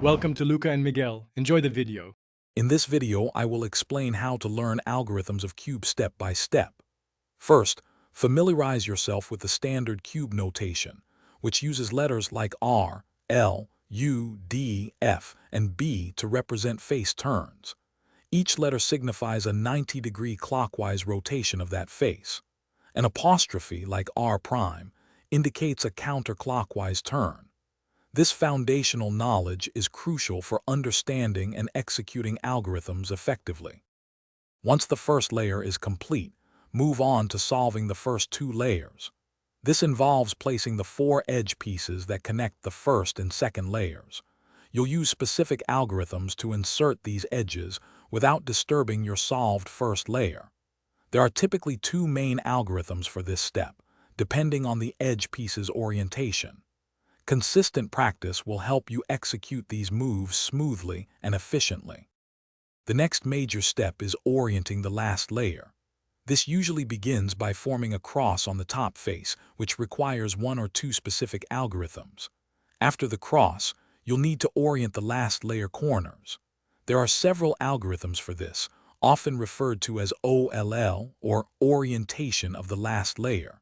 Welcome to Luca and Miguel. Enjoy the video. In this video, I will explain how to learn algorithms of cube step by step. First, familiarize yourself with the standard cube notation, which uses letters like R, L, U, D, F, and B to represent face turns. Each letter signifies a 90-degree clockwise rotation of that face. An apostrophe, like R prime, indicates a counterclockwise turn. This foundational knowledge is crucial for understanding and executing algorithms effectively. Once the first layer is complete, move on to solving the first two layers. This involves placing the four edge pieces that connect the first and second layers. You'll use specific algorithms to insert these edges without disturbing your solved first layer. There are typically two main algorithms for this step, depending on the edge piece's orientation. Consistent practice will help you execute these moves smoothly and efficiently. The next major step is orienting the last layer. This usually begins by forming a cross on the top face, which requires one or two specific algorithms. After the cross, you'll need to orient the last layer corners. There are several algorithms for this, often referred to as OLL, or orientation of the last layer.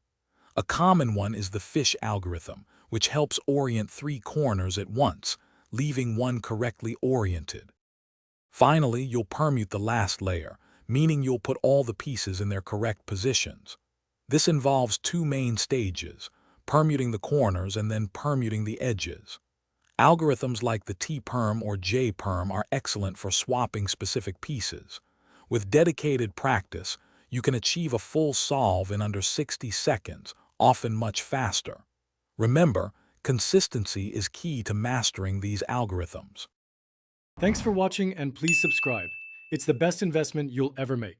A common one is the fish algorithm, which helps orient three corners at once, leaving one correctly oriented. Finally, you'll permute the last layer, meaning you'll put all the pieces in their correct positions. This involves two main stages, permuting the corners and then permuting the edges. Algorithms like the T-perm or J-perm are excellent for swapping specific pieces. With dedicated practice, you can achieve a full solve in under 60 seconds, often much faster. Remember, consistency is key to mastering these algorithms. Thanks for watching and please subscribe. It's the best investment you'll ever make.